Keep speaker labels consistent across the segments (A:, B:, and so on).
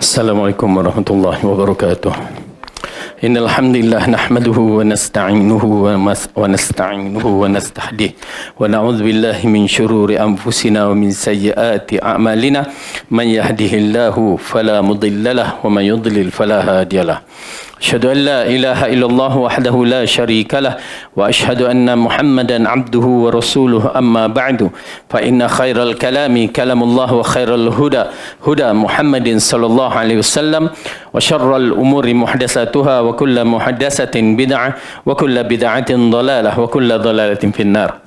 A: Assalamualaikum warahmatullahi wabarakatuh. Innal hamdalillah nahmaduhu wa nasta'inuhu wa nasta'inuhu wa nastahdih wa na'udzu billahi min shururi anfusina wa min sayyiati a'malina man yahdihillahu fala mudhillalah wa man yudlil fala hadiyalah. Asyhadu an la ilaha illallah wahdahu la syarikalah wa asyhadu anna Muhammadan abduhu wa rasuluhu amma ba'du fa inna khairal kalami kalamullah wa khairal huda Muhammadin sallallahu alaihi wasallam wa syarral umuri muhdatsatuha wa kullu muhdatsatin bid'ah wa kullu bid'atin dhalalah wa kullu dhalalatin finnar.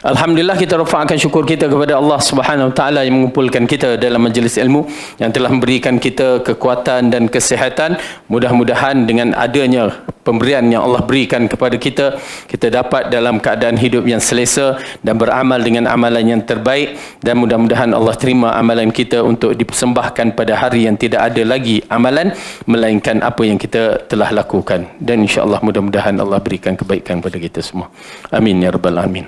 A: Alhamdulillah, kita rafa'kan syukur kita kepada Allah Subhanahu Wa Taala yang mengumpulkan kita dalam majlis ilmu, yang telah memberikan kita kekuatan dan kesihatan. Mudah-mudahan dengan adanya pemberian yang Allah berikan kepada kita, kita dapat dalam keadaan hidup yang selesa dan beramal dengan amalan yang terbaik, dan mudah-mudahan Allah terima amalan kita untuk dipersembahkan pada hari yang tidak ada lagi amalan melainkan apa yang kita telah lakukan. Dan insya-Allah mudah-mudahan Allah berikan kebaikan kepada kita semua. Amin ya rabbal alamin.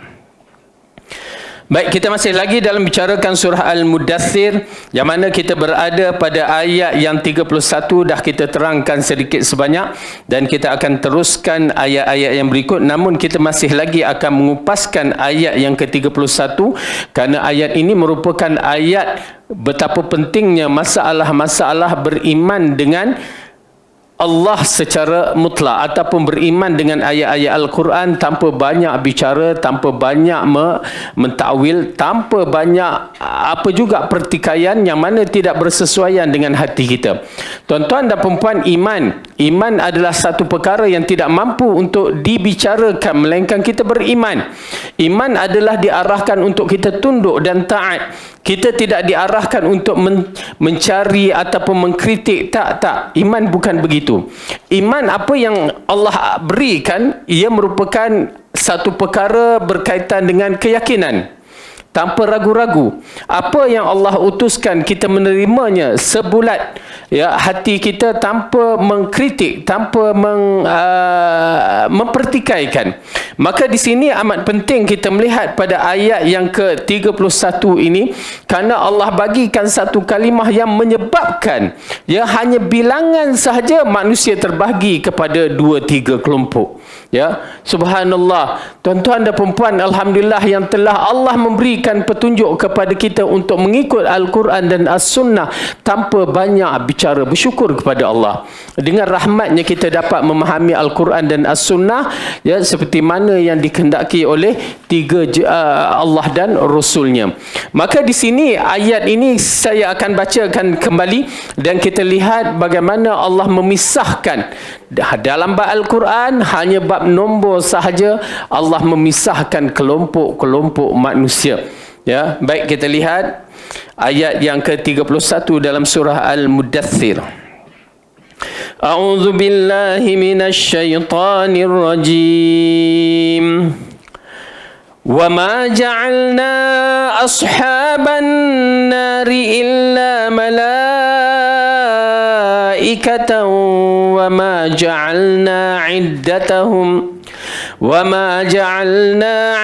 A: Baik, kita masih lagi dalam bicarakan surah Al-Mudaththir, yang mana kita berada pada ayat yang 31 dah kita terangkan sedikit sebanyak, dan kita akan teruskan ayat-ayat yang berikut. Namun kita masih lagi akan mengupaskan ayat yang ke-31, kerana ayat ini merupakan ayat betapa pentingnya masalah-masalah beriman dengan Allah secara mutlak, ataupun beriman dengan ayat-ayat Al-Quran tanpa banyak bicara, tanpa banyak mentakwil, tanpa banyak apa juga pertikaian yang mana tidak bersesuaian dengan hati kita. Tuan-tuan dan perempuan, iman adalah satu perkara yang tidak mampu untuk dibicarakan melainkan kita beriman. Iman adalah diarahkan untuk kita tunduk dan taat. Kita tidak diarahkan untuk mencari ataupun mengkritik. Tak. Iman bukan begitu. Iman apa yang Allah berikan, ia merupakan satu perkara berkaitan dengan keyakinan. Tanpa ragu-ragu. Apa yang Allah utuskan, kita menerimanya sebulat. Ya, hati kita tanpa mengkritik, tanpa mempertikaikan. Maka di sini amat penting kita melihat pada ayat yang ke-31 ini, kerana Allah bagikan satu kalimah yang menyebabkan hanya bilangan sahaja manusia terbahagi kepada 2-3 kelompok. Ya, subhanallah. Tuan-tuan dan perempuan, alhamdulillah yang telah Allah memberikan petunjuk kepada kita untuk mengikut Al-Quran dan As-Sunnah tanpa banyak bicara. Bersyukur kepada Allah. Dengan rahmatnya kita dapat memahami Al-Quran dan As-Sunnah, ya, seperti mana yang dikehendaki oleh Allah dan Rasulnya. Maka di sini ayat ini saya akan bacakan kembali, dan kita lihat bagaimana Allah memisahkan dalam bab Al-Quran. Hanya bab nombor sahaja Allah memisahkan kelompok-kelompok manusia. Ya, baik, kita lihat ayat yang ke-31 dalam surah Al-Mudaththir. A'udzu billahi minasy syaithanir rajim. Wa ma ja'alna ashaban nari illa malaikatan wa ma ja'alna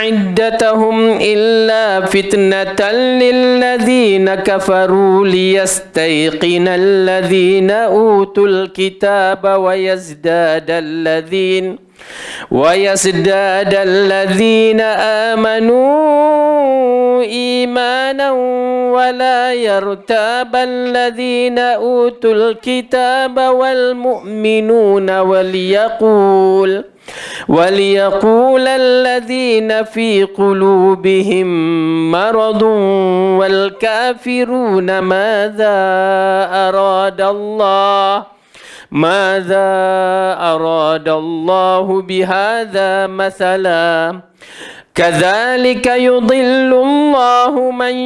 A: عدتهم إلا فتنة للذين كفروا ليستيقن الذين أوتوا الكتاب ويزداد الذين آمنوا إيمانا ولا يرتاب الذين أوتوا الكتاب والمؤمنون وليقول الذين في قلوبهم مرض والكافرون ماذا أراد الله بهذا مثلا كذلك يضل الله من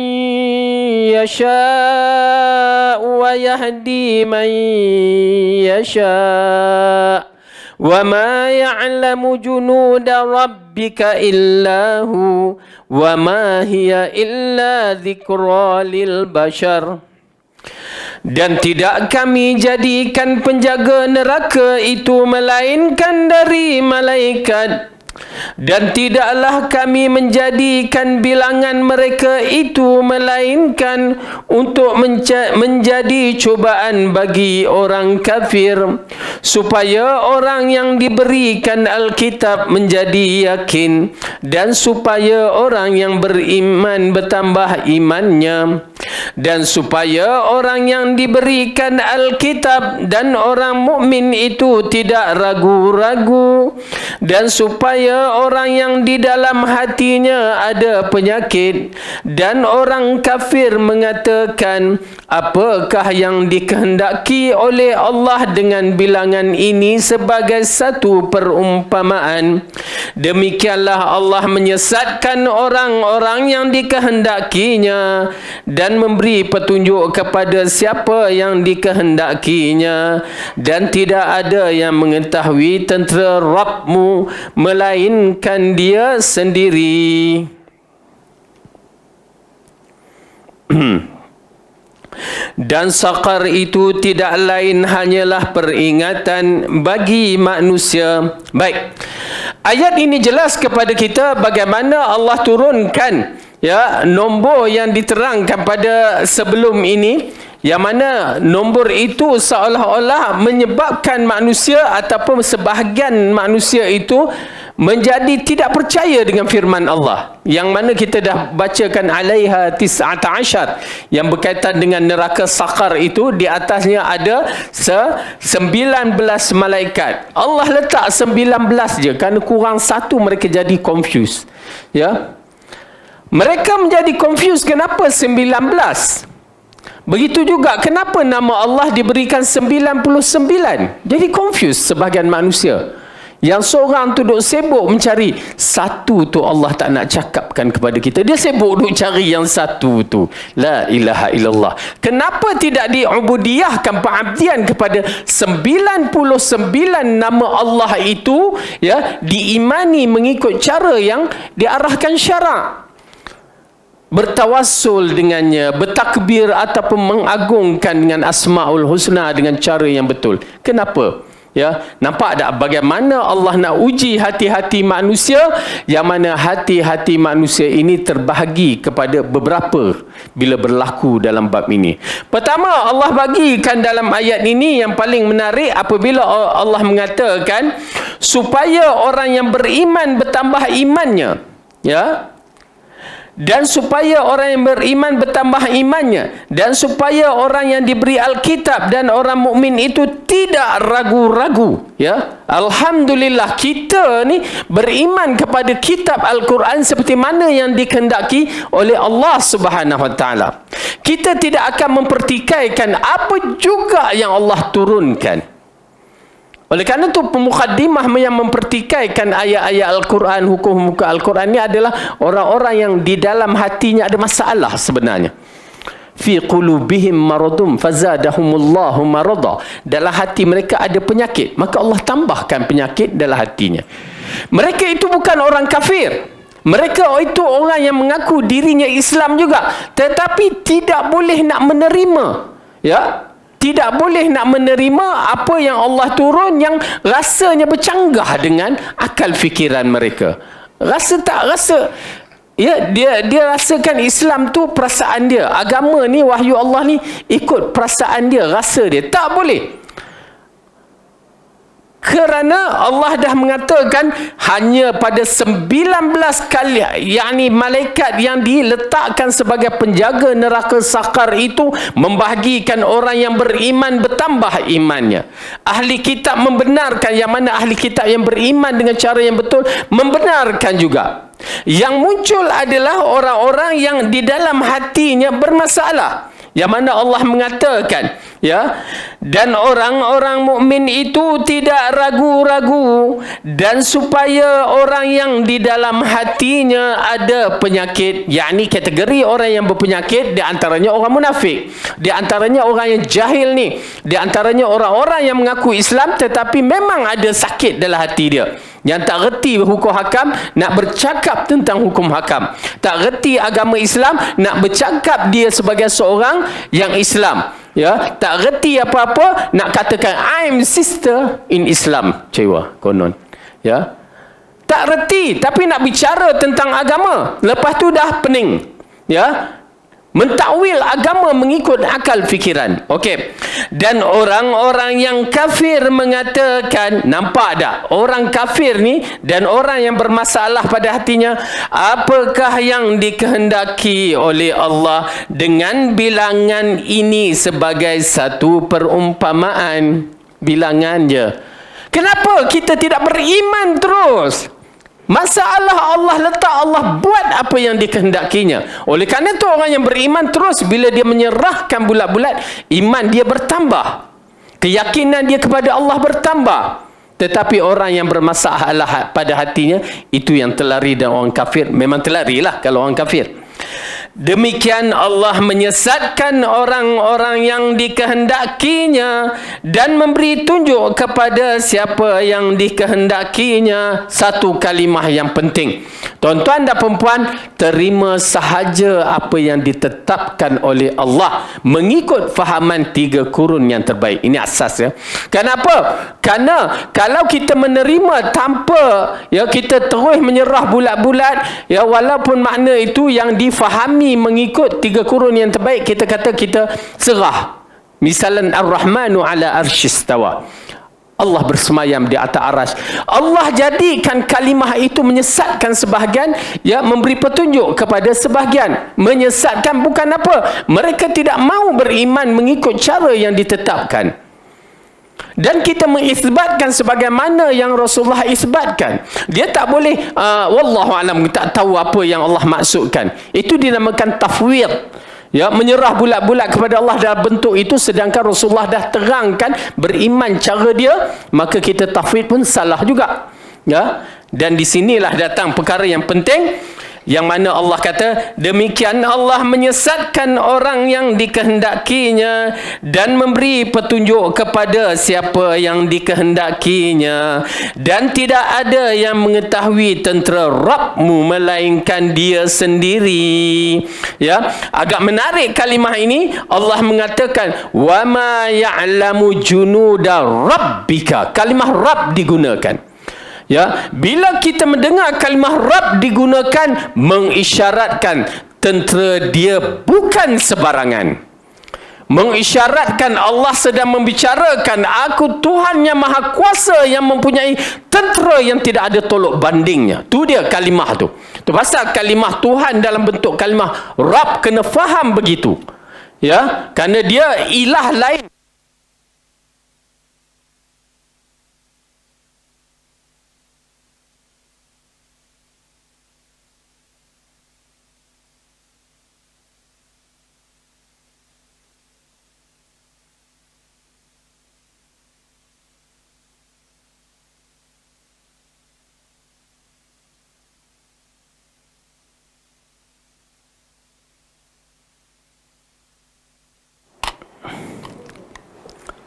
A: يشاء ويهدي من يشاء وما يعلم جنود ربك إلا هو وما هي إلا ذكرى للبشر. Dan tidak kami jadikan penjaga neraka itu melainkan dari malaikat, Dan tidaklah kami menjadikan bilangan mereka itu melainkan untuk menjadi cubaan bagi orang kafir, supaya orang yang diberikan Alkitab menjadi yakin, dan supaya orang yang beriman bertambah imannya, dan supaya orang yang diberikan Alkitab dan orang mukmin itu tidak ragu-ragu, dan supaya orang yang di dalam hatinya ada penyakit, dan orang kafir mengatakan, apakah yang dikehendaki oleh Allah dengan bilangan ini sebagai satu perumpamaan. Demikianlah Allah menyesatkan orang-orang yang dikehendakinya dan memberi petunjuk kepada siapa yang dikehendakinya, dan tidak ada yang mengetahui tentera Rabbmu melainkan Dia sendiri. Dan sakar itu tidak lain hanyalah peringatan bagi manusia. Baik, ayat ini jelas kepada kita bagaimana Allah turunkan nombor yang diterangkan pada sebelum ini, yang mana nombor itu seolah-olah menyebabkan manusia ataupun sebahagian manusia itu menjadi tidak percaya dengan firman Allah, yang mana kita dah bacakan alaiha 19 yang berkaitan dengan neraka sakar itu. Di atasnya ada 19 malaikat. Allah letak 19 je, kerana kurang satu mereka jadi confused. Mereka menjadi confused kenapa 19. Begitu juga kenapa nama Allah diberikan 99. Jadi confused sebahagian manusia. Yang seorang tu duk sibuk mencari satu tu, Allah tak nak cakapkan kepada kita. Dia sibuk duk cari yang satu tu. La ilaha illallah. Kenapa tidak diubudiyahkan pengabdian kepada 99 nama Allah itu, diimani mengikut cara yang diarahkan syarak? Bertawassul dengannya, bertakbir ataupun mengagungkan dengan Asmaul Husna dengan cara yang betul. Kenapa? Nampak tak bagaimana Allah nak uji hati-hati manusia, yang mana hati-hati manusia ini terbahagi kepada beberapa bila berlaku dalam bab ini. Pertama, Allah bagikan dalam ayat ini yang paling menarik apabila Allah mengatakan supaya orang yang beriman bertambah imannya, dan supaya orang yang beriman bertambah imannya, dan supaya orang yang diberi Alkitab dan orang mukmin itu tidak ragu-ragu. Alhamdulillah, kita ni beriman kepada kitab Al-Quran seperti mana yang dikehendaki oleh Allah Subhanahu Wa Taala. Kita tidak akan mempertikaikan apa juga yang Allah turunkan. Oleh kerana itu, pemukaddimah yang mempertikaikan ayat-ayat Al-Quran, hukum-hukum Al-Quran ini adalah orang-orang yang di dalam hatinya ada masalah sebenarnya. Fi qulubihim maradun fazadahumullahu marada. Dalam hati mereka ada penyakit, maka Allah tambahkan penyakit dalam hatinya. Mereka itu bukan orang kafir. Mereka itu orang yang mengaku dirinya Islam juga, tetapi tidak boleh nak menerima, tidak boleh nak menerima apa yang Allah turun yang rasanya bercanggah dengan akal fikiran mereka. Dia rasakan Islam tu perasaan dia, agama ni, wahyu Allah ni ikut perasaan dia, rasa dia. Tak boleh. Kerana Allah dah mengatakan hanya pada 19 kali, yakni malaikat yang diletakkan sebagai penjaga neraka sakar itu membahagikan orang yang beriman bertambah imannya. Ahli kitab membenarkan, yang mana ahli kitab yang beriman dengan cara yang betul membenarkan juga. Yang muncul adalah orang-orang yang di dalam hatinya bermasalah, yang mana Allah mengatakan, dan orang-orang mukmin itu tidak ragu-ragu, dan supaya orang yang di dalam hatinya ada penyakit, yakni kategori orang yang berpenyakit, di antaranya orang munafik, di antaranya orang yang jahil ni, di antaranya orang-orang yang mengaku Islam tetapi memang ada sakit dalam hati dia, yang tak reti hukum hakam, nak bercakap tentang hukum hakam, tak reti agama Islam, nak bercakap dia sebagai seorang yang Islam, tak reti apa-apa, nak katakan I'm sister in Islam, cewa konon, tak tak reti tapi nak bicara tentang agama, lepas tu dah pening, ya, mentakwil agama mengikut akal fikiran. Okey. Dan orang-orang yang kafir mengatakan, nampak tak? Orang kafir ni dan orang yang bermasalah pada hatinya, apakah yang dikehendaki oleh Allah dengan bilangan ini sebagai satu perumpamaan? Bilangan je. Kenapa kita tidak beriman terus? Masalah Allah letak, Allah buat apa yang dikehendakinya. Oleh kerana itu orang yang beriman terus, bila dia menyerahkan bulat-bulat, iman dia bertambah, keyakinan dia kepada Allah bertambah. Tetapi orang yang bermasalah pada hatinya, itu yang terlari. Dan orang kafir memang terlarilah kalau orang kafir. Demikian Allah menyesatkan orang-orang yang dikehendakinya dan memberi tunjuk kepada siapa yang dikehendakinya. Satu kalimah yang penting, tuan-tuan dan puan-puan, terima sahaja apa yang ditetapkan oleh Allah mengikut fahaman 3 kurun yang terbaik. Ini asas, ya. Kenapa? Kerana kalau kita menerima tanpa, ya, kita terus menyerah bulat-bulat, ya, walaupun makna itu yang difahami mengikut 3 kurun yang terbaik, kita kata kita serah. Misalan Ar-Rahmanu ala arsyistawa, Allah bersemayam di atas aras. Allah jadikan kalimah itu menyesatkan sebahagian, ya, memberi petunjuk kepada sebahagian. Menyesatkan bukan apa? Mereka tidak mau beriman mengikut cara yang ditetapkan. Dan kita mengisbatkan sebagaimana yang Rasulullah isbatkan. Dia tak boleh wallahu alam, tak tahu apa yang Allah maksudkan. Itu dinamakan tafwid, ya, menyerah bulat-bulat kepada Allah dalam bentuk itu, sedangkan Rasulullah dah terangkan beriman cara dia, maka kita tafwid pun salah juga, ya. Dan di sinilah datang perkara yang penting, yang mana Allah kata, demikian Allah menyesatkan orang yang dikehendakinya dan memberi petunjuk kepada siapa yang dikehendakinya, dan tidak ada yang mengetahui tentera Rabbmu melainkan dia sendiri. Ya, agak menarik kalimah ini. Allah mengatakan wa ma ya'lamu junuda rabbika. Kalimah Rabb digunakan. Ya, bila kita mendengar kalimah Rabb digunakan, mengisyaratkan tentera dia bukan sebarangan. Mengisyaratkan Allah sedang membicarakan, aku Tuhan yang Maha Kuasa yang mempunyai tentera yang tidak ada tolok bandingnya. Tu dia kalimah tu. Tu pasal kalimah Tuhan dalam bentuk kalimah Rabb kena faham begitu. Ya, kerana dia ilah lain.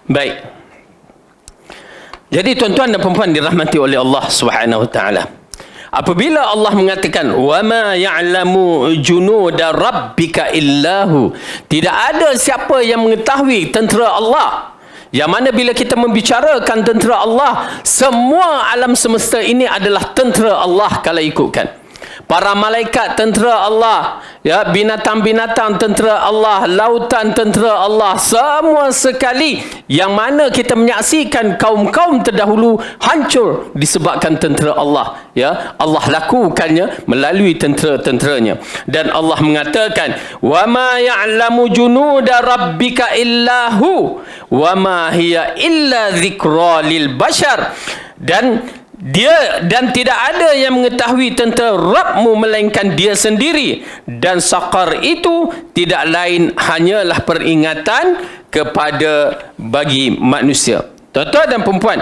A: Baik. Jadi tuan-tuan dan puan-puan dirahmati oleh Allah Subhanahu wa taala. Apabila Allah mengatakan wa ma ya'lamu junuda rabbika illahu, tidak ada siapa yang mengetahui tentera Allah. Yang mana bila kita membicarakan tentera Allah, semua alam semesta ini adalah tentera Allah kalau ikutkan. Para malaikat tentera Allah, ya, binatang-binatang tentera Allah, lautan tentera Allah, semua sekali, yang mana kita menyaksikan kaum-kaum terdahulu hancur disebabkan tentera Allah, ya. Allah lakukannya melalui tentera-tenteranya. Dan Allah mengatakan wa ma ya'lamu junuda rabbika illahu wa ma hiya illa dzikra lil bashar. Dan tidak ada yang mengetahui tentang Rabbmu melainkan dia sendiri. Dan Saqar itu tidak lain hanyalah peringatan kepada bagi manusia. Tuan-tuan dan perempuan,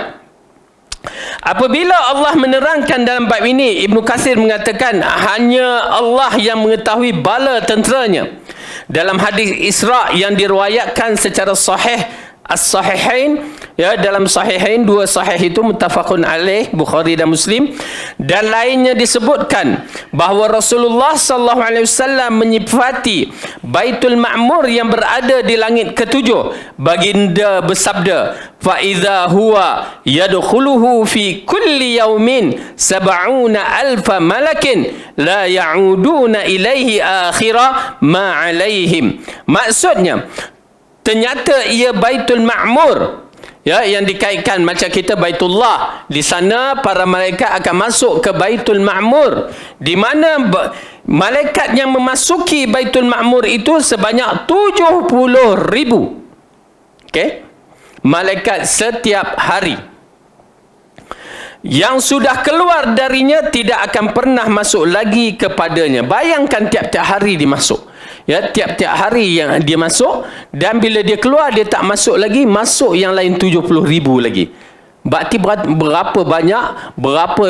A: apabila Allah menerangkan dalam bab ini, Ibnu Katsir mengatakan hanya Allah yang mengetahui bala tenteranya. Dalam hadis Isra yang diriwayatkan secara sahih as-sahihain, ya, dalam sahihain, dua sahih itu muttafaqun alaih, Bukhari dan Muslim, dan lainnya disebutkan bahawa Rasulullah sallallahu alaihi wasallam menyifati Baitul Ma'mur yang berada di langit ketujuh. Baginda bersabda, fa idza huwa yadkhuluhu fi kulli yawmin 70,000 malakin la ya'uduna ilaihi akhira ma alaihim. Maksudnya, ternyata ia Baitul Ma'mur, ya, yang dikaitkan macam kita Baitullah. Di sana para malaikat akan masuk ke Baitul Ma'mur, di mana malaikat yang memasuki Baitul Ma'mur itu sebanyak 70,000. Okey? Malaikat setiap hari. Yang sudah keluar darinya tidak akan pernah masuk lagi kepadanya. Bayangkan tiap-tiap hari dia masuk. Ya, tiap-tiap hari yang dia masuk, dan bila dia keluar dia tak masuk lagi, masuk yang lain 70,000 lagi. Berarti berapa banyak, berapa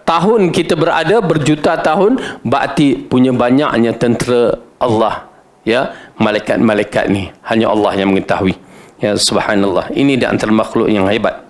A: tahun kita berada, berjuta tahun, berarti punya banyaknya tentera Allah, ya, malaikat-malaikat ni hanya Allah yang mengetahui. Ya, subhanallah, ini di antara makhluk yang hebat.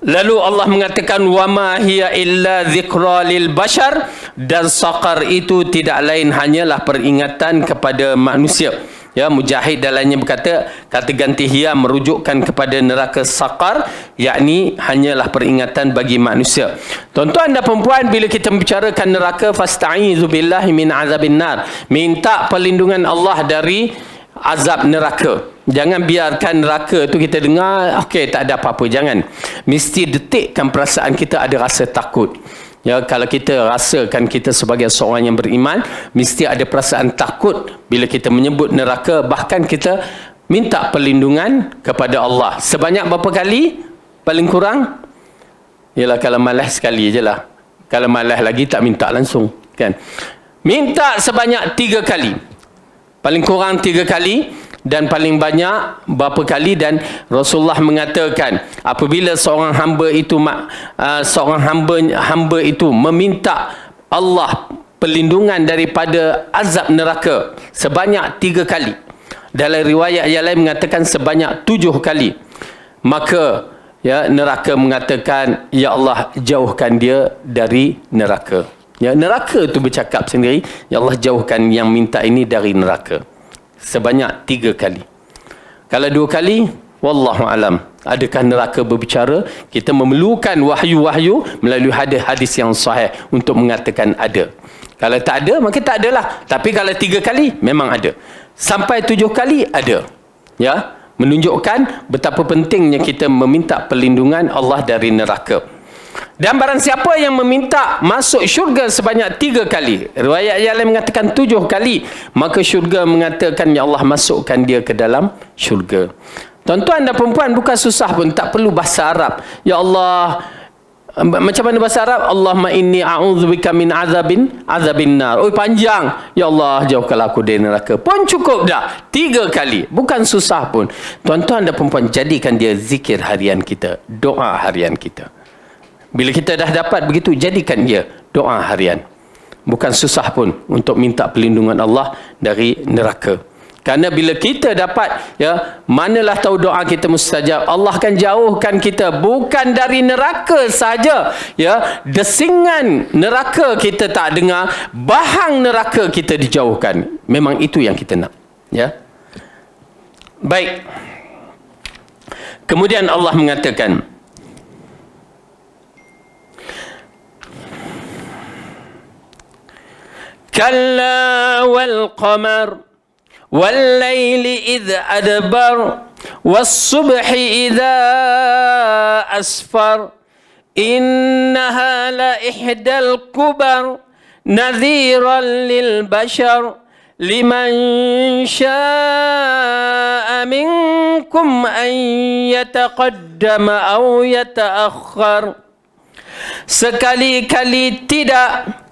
A: Lalu Allah mengatakan, wa ma hiya illa dzikra lil bashar, dan saqar itu tidak lain hanyalah peringatan kepada manusia. Ya, Mujahid dalamnya berkata, kata ganti hiya merujukkan kepada neraka saqar, yakni hanyalah peringatan bagi manusia. Tuan-tuan dan perempuan, bila kita membicarakan neraka, fasta'izu billahi min azabin nar, minta perlindungan Allah dari azab neraka. Jangan biarkan neraka tu kita dengar, okey, tak ada apa-apa. Jangan. Mesti detikkan perasaan kita ada rasa takut. Ya, kalau kita rasakan kita sebagai seorang yang beriman, mesti ada perasaan takut bila kita menyebut neraka. Bahkan kita minta perlindungan kepada Allah. Sebanyak berapa kali? Paling kurang? Yalah, kalau malas sekali je lah. Kalau malas lagi tak minta langsung, kan? Minta sebanyak 3 kali. Paling kurang 3 kali. Dan paling banyak berapa kali. Dan Rasulullah mengatakan, apabila seorang hamba itu hamba itu meminta Allah perlindungan daripada azab neraka sebanyak 3 kali, dalam riwayat yang lain mengatakan sebanyak 7 kali, maka, ya, neraka mengatakan, ya Allah, jauhkan dia dari neraka. Ya, neraka itu bercakap sendiri, ya Allah, jauhkan yang minta ini dari neraka. Sebanyak 3 kali. Kalau 2 kali, wallahu alam, adakah neraka berbicara? Kita memerlukan wahyu-wahyu melalui hadis-hadis yang sahih untuk mengatakan ada. Kalau tak ada, maka tak adalah. Tapi kalau 3 kali, memang ada. Sampai 7 kali, ada. Ya, menunjukkan betapa pentingnya kita meminta perlindungan Allah dari neraka. Dan barang siapa yang meminta masuk syurga sebanyak 3 kali, riwayat yang lain mengatakan 7 kali, maka syurga mengatakan, ya Allah, masukkan dia ke dalam syurga. Tuan-tuan dan perempuan, bukan susah pun, tak perlu bahasa Arab. Ya Allah, macam mana bahasa Arab? Allahumma inni a'udzubika min azabin nar. Oh, panjang. Ya Allah, jauhkanlah aku dari neraka. Pun cukup dah. 3 kali. Bukan susah pun. Tuan-tuan dan perempuan, jadikan dia zikir harian kita, doa harian kita. Bila kita dah dapat begitu, jadikan dia doa harian. Bukan susah pun untuk minta perlindungan Allah dari neraka. Kerana bila kita dapat, ya, manalah tahu doa kita mustajab. Allah akan jauhkan kita bukan dari neraka saja, ya, desingan neraka kita tak dengar, bahang neraka kita dijauhkan. Memang itu yang kita nak, ya. Baik. Kemudian Allah mengatakan, kalla wal qamar wal layli idh adbar was subhi idha asfar innaha la ihdal kubar nadhiran lil bashar liman syaa'a minkum an yataqaddama aw yata'akhkhar. Sekali-kali tidak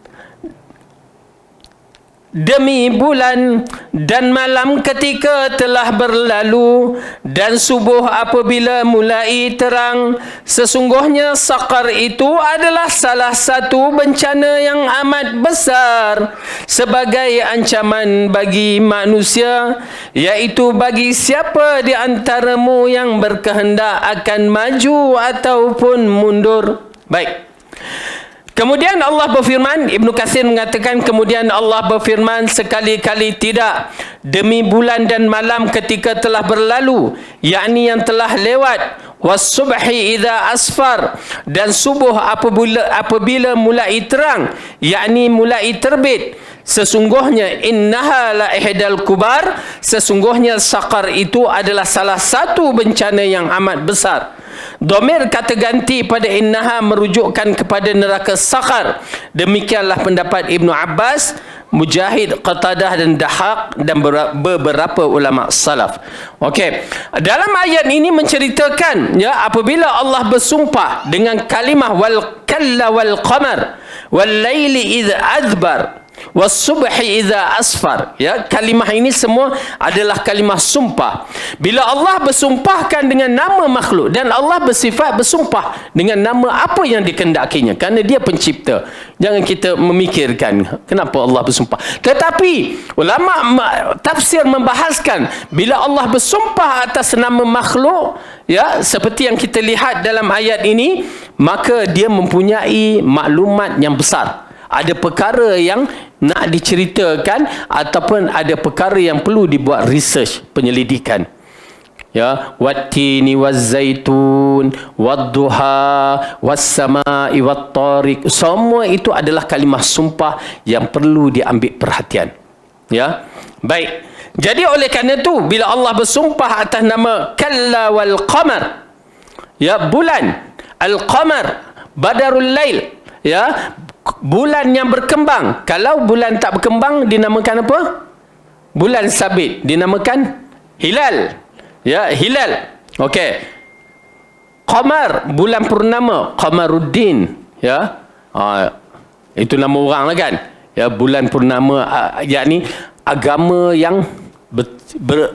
A: demi bulan dan malam ketika telah berlalu dan subuh apabila mulai terang. Sesungguhnya sakar itu adalah salah satu bencana yang amat besar sebagai ancaman bagi manusia, iaitu bagi siapa di antaramu yang berkehendak akan maju ataupun mundur. Baik. Kemudian Allah berfirman, Ibnu Katsir mengatakan, kemudian Allah berfirman sekali-kali tidak, demi bulan dan malam ketika telah berlalu, yakni yang telah lewat, was-subhi idza asfar, dan subuh apabila mulai terang, yakni mulai terbit. Sesungguhnya innaha la ihdal kubar, sesungguhnya sakar itu adalah salah satu bencana yang amat besar. Domir kata ganti pada innaha merujukkan kepada neraka sakar. Demikianlah pendapat Ibnu Abbas, Mujahid, Qatadah dan Dahaq dan beberapa ulama salaf. Okey, dalam ayat ini menceritakan apabila Allah bersumpah dengan kalimah wal kalla wal qamar wal laili idh adbar was-subhi idza asfar. Kalimah ini semua adalah kalimah sumpah. Bila Allah bersumpahkan dengan nama makhluk, dan Allah bersifat bersumpah dengan nama apa yang dikehendakinya, kerana dia pencipta. Jangan kita memikirkan kenapa Allah bersumpah. Tetapi ulama tafsir membahaskan bila Allah bersumpah atas nama makhluk, seperti yang kita lihat dalam ayat ini, maka dia mempunyai maklumat yang besar. Ada perkara yang nak diceritakan ataupun ada perkara yang perlu dibuat research, penyelidikan. Wattini wazzaitun wadduha wassama'i wattariq. Semua itu adalah kalimah sumpah yang perlu diambil perhatian. Baik. Jadi oleh kerana itu bila Allah bersumpah atas nama kalla wal qamar, bulan, al-qamar, badarul lail, bulan yang berkembang. Kalau bulan tak berkembang dinamakan apa? Bulan sabit, dinamakan hilal. Hilal. Okey. Qamar, bulan purnama, Qamaruddin. Itu nama orang lah kan. Bulan purnama, yakni agama yang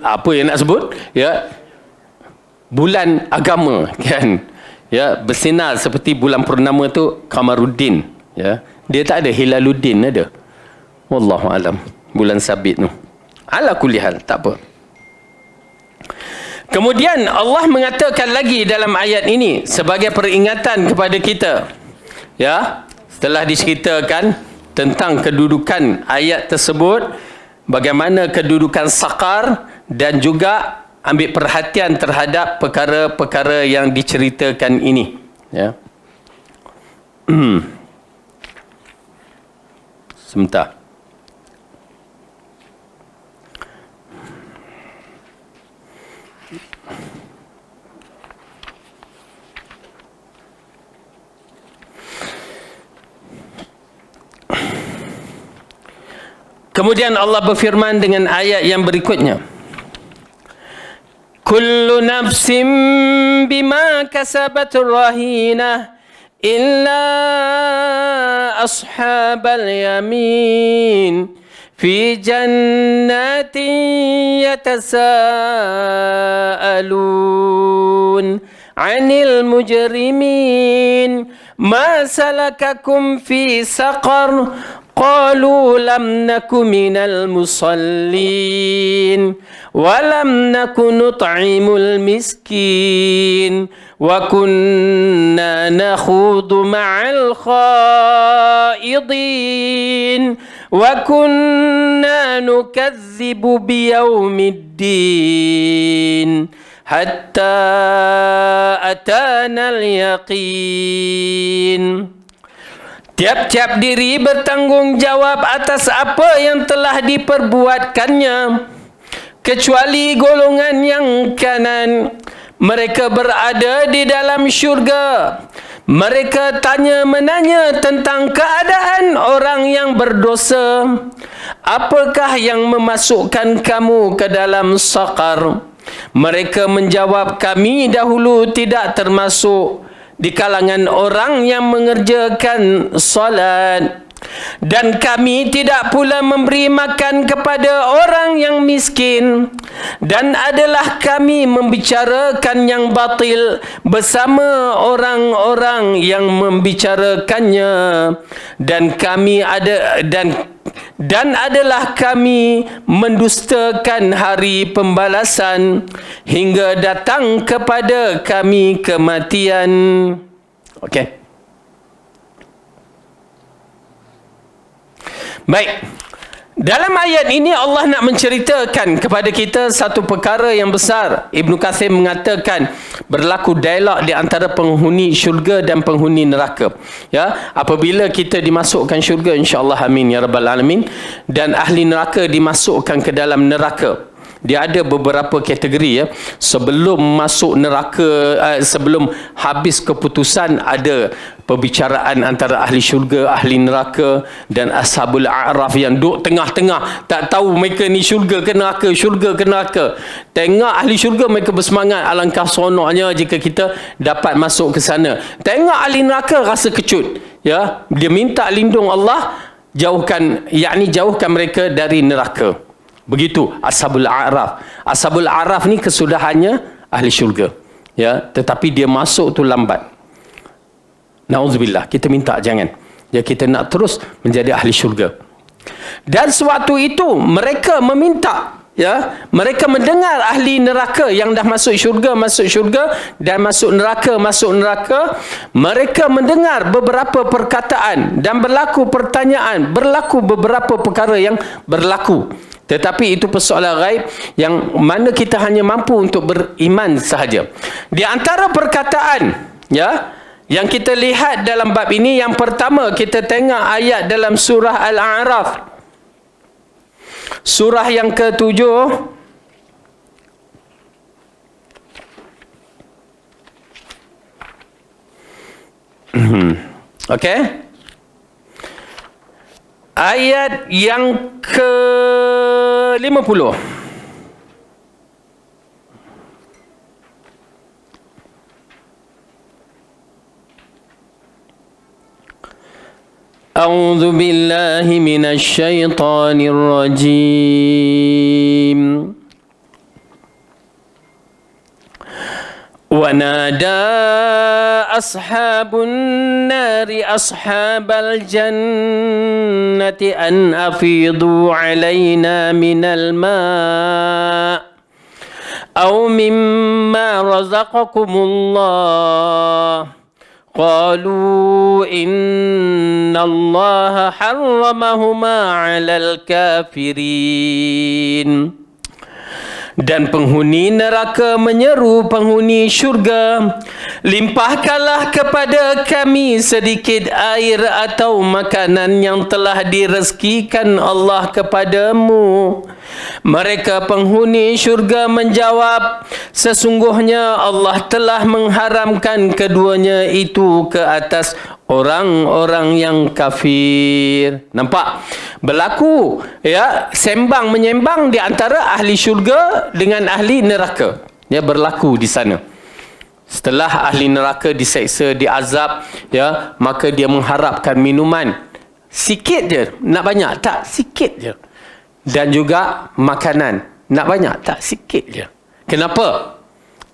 A: apa yang nak sebut? Bulan agama kan. Bersinar seperti bulan purnama tu Qamaruddin. Dia tak ada Hilaluddin ada. Wallahu alam. Bulan sabit tu. Ala kulli hal, tak apa. Kemudian Allah mengatakan lagi dalam ayat ini sebagai peringatan kepada kita. Setelah diceritakan tentang kedudukan ayat tersebut, bagaimana kedudukan sakar, dan juga ambil perhatian terhadap perkara-perkara yang diceritakan ini. Sebentar. Kemudian Allah berfirman dengan ayat yang berikutnya. Kullu nafsin bima kasabat rahinah illa ashabal yamin fi jannatin yatasaalun 'anil mujrimin ma salakakum fi saqar qalu lam naku minal musallin wa lam naku nut'imul miskin wa kunna nakhudu ma'al khaidin wa kunna nukadzibu biyaumiddin hatta atana al-yaqin. Tiap-tiap diri bertanggungjawab atas apa yang telah diperbuatkannya, kecuali golongan yang kanan. Mereka berada di dalam syurga. Mereka tanya-menanya tentang keadaan orang yang berdosa. Apakah yang memasukkan kamu ke dalam sakar? Mereka menjawab, kami dahulu tidak termasuk di kalangan orang yang mengerjakan salat. Dan kami tidak pula memberi makan kepada orang yang miskin. Dan adalah kami membicarakan yang batil bersama orang-orang yang membicarakannya. Dan adalah kami mendustakan hari pembalasan hingga datang kepada kami kematian. Okey. Baik. Dalam ayat ini Allah nak menceritakan kepada kita satu perkara yang besar. Ibnu Katsir mengatakan berlaku dialog di antara penghuni syurga dan penghuni neraka. Ya, apabila kita dimasukkan syurga, insya-Allah amin ya rabbal alamin, dan ahli neraka dimasukkan ke dalam neraka. Dia ada beberapa kategori ya. Sebelum masuk neraka, sebelum habis keputusan, ada perbicaraan antara ahli syurga, ahli neraka dan ashabul a'raf yang duduk tengah-tengah, tak tahu mereka ni syurga ke neraka, syurga ke neraka. Tengok ahli syurga, mereka bersemangat, alangkah seronoknya jika kita dapat masuk ke sana. Tengok ahli neraka, rasa kecut ya. Dia minta lindung Allah, jauhkan mereka dari neraka. Begitu ashabul a'raf. Ashabul a'raf ni kesudahannya ahli syurga. Ya, tetapi dia masuk tu lambat. Nauzubillah, kita minta jangan. Ya, kita nak terus menjadi ahli syurga. Dan sewaktu itu mereka meminta, ya, mereka mendengar ahli neraka yang dah masuk syurga, dan masuk neraka. Mereka mendengar beberapa perkataan dan berlaku pertanyaan, berlaku beberapa perkara yang berlaku. Tetapi itu persoalan ghaib yang mana kita hanya mampu untuk beriman sahaja. Di antara perkataan ya yang kita lihat dalam bab ini, yang pertama kita tengok ayat dalam surah Al-A'raf. Surah yang ke-7. Okey. Ayat yang ke-50. A'udzu billahi minasy syaithanir rajim. ونادى أصحاب النار أصحاب الجنة أن أفيضوا علينا من الماء أو مما رزقكم الله قالوا إن الله حرمهما على الكافرين. Dan penghuni neraka menyeru penghuni syurga, limpahkanlah kepada kami sedikit air atau makanan yang telah direzekikan Allah kepadamu. Mereka penghuni syurga menjawab, sesungguhnya Allah telah mengharamkan keduanya itu ke atas orang-orang yang kafir. Nampak? Berlaku ya, sembang menyembang di antara ahli syurga dengan ahli neraka. Ya, berlaku di sana. Setelah ahli neraka diseksa, diazab, ya, maka dia mengharapkan minuman. Sikit je, nak banyak? Tak, sikit je. Dan juga makanan. Nak banyak? Tak, sikit je. Kenapa?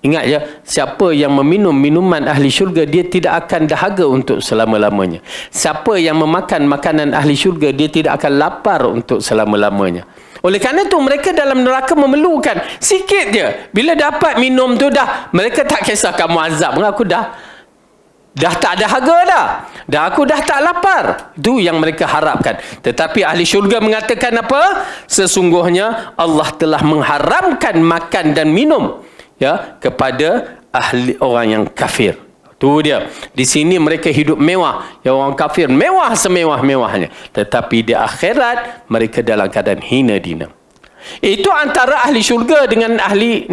A: Ingat ya, siapa yang meminum minuman ahli syurga, dia tidak akan dahaga untuk selama-lamanya. Siapa yang memakan makanan ahli syurga, dia tidak akan lapar untuk selama-lamanya. Oleh kerana itu, mereka dalam neraka memerlukan sikit je. Bila dapat minum tu dah, mereka tak kisah kamu azab. Aku dah tak dahaga dah. Aku dah tak lapar. Itu yang mereka harapkan. Tetapi ahli syurga mengatakan apa? Sesungguhnya Allah telah mengharamkan makan dan minum, ya, kepada ahli orang yang kafir. Tu dia. Di sini mereka hidup mewah. Ya, orang kafir mewah semewah-mewahnya. Tetapi di akhirat mereka dalam keadaan hina dina. Itu antara ahli syurga dengan ahli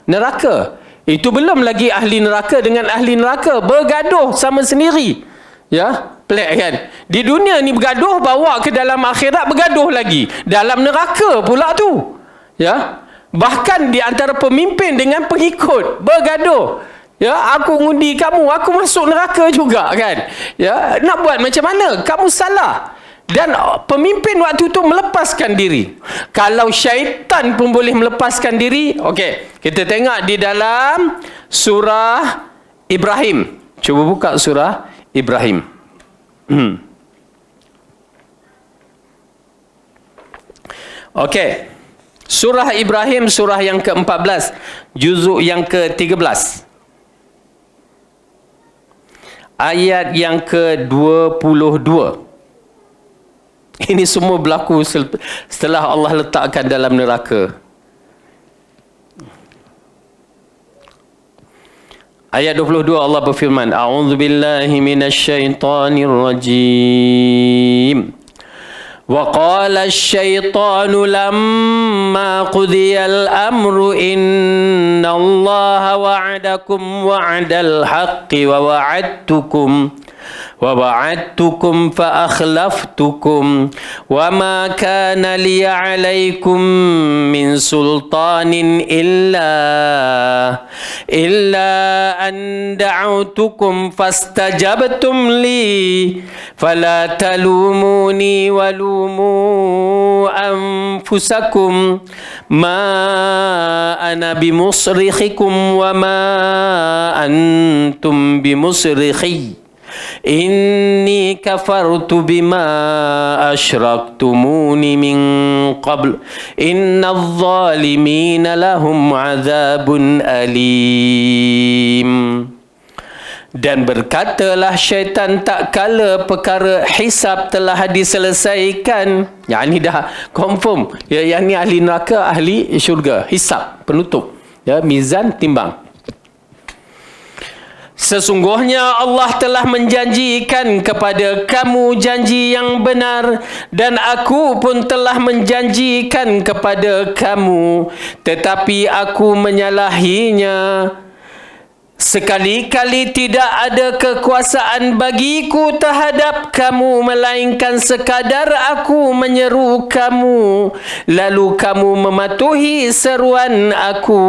A: neraka. Itu belum lagi ahli neraka dengan ahli neraka bergaduh sama sendiri. Ya, pelik kan? Di dunia ni bergaduh, bawa ke dalam akhirat bergaduh lagi. Dalam neraka pula tu. Ya. Bahkan di antara pemimpin dengan pengikut bergaduh. Ya, aku ngundi kamu, aku masuk neraka juga kan. Ya, nak buat macam mana? Kamu salah. Dan pemimpin waktu itu melepaskan diri. Kalau syaitan pun boleh melepaskan diri, okey, kita tengok di dalam surah Ibrahim. Cuba buka surah Ibrahim. Okey. Surah Ibrahim, surah yang ke-14, juzuk yang ke-13. Ayat yang ke-22. Ini semua berlaku setelah Allah letakkan dalam neraka. Ayat 22 Allah berfirman, A'udzubillahi minasyaitonir rajim. وقال الشيطان لما قضي الأمر إن الله وعدكم وعد الحق ووعدتكم فأخلفتكم وما كان لي عليكم من سلطان إلا أن دعوتكم فاستجبتم لي فلا تلوموني ولوموا أنفسكم ما أنا بمصرخكم وما أنتم بمصرخي إني كفرت بما أشركتمون من قبل إن الظالمين لهم عذاب أليم. Dan berkatalah syaitan tak kala perkara hisab telah diselesaikan. Yang ni dah confirm. Yang ni ahli neraka, ahli syurga. Hisab, penutup. Ya, mizan, timbang. Sesungguhnya Allah telah menjanjikan kepada kamu janji yang benar dan aku pun telah menjanjikan kepada kamu, tetapi aku menyalahinya. Sekali-kali tidak ada kekuasaan bagiku terhadap kamu melainkan sekadar aku menyeru kamu lalu kamu mematuhi seruan aku.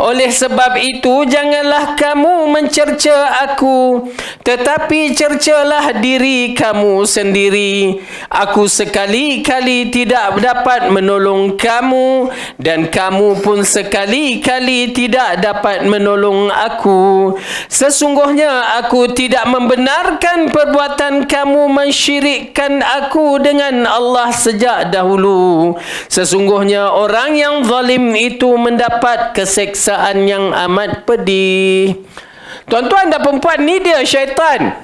A: Oleh sebab itu janganlah kamu mencerca aku, tetapi cercalah diri kamu sendiri. Aku sekali-kali tidak dapat menolong kamu dan kamu pun sekali-kali tidak dapat menolong aku. Sesungguhnya aku tidak membenarkan perbuatan kamu mensyirikkan aku dengan Allah sejak dahulu. Sesungguhnya orang yang zalim itu mendapat keseksaan yang amat pedih. Tuan-tuan dan perempuan, ni dia syaitan.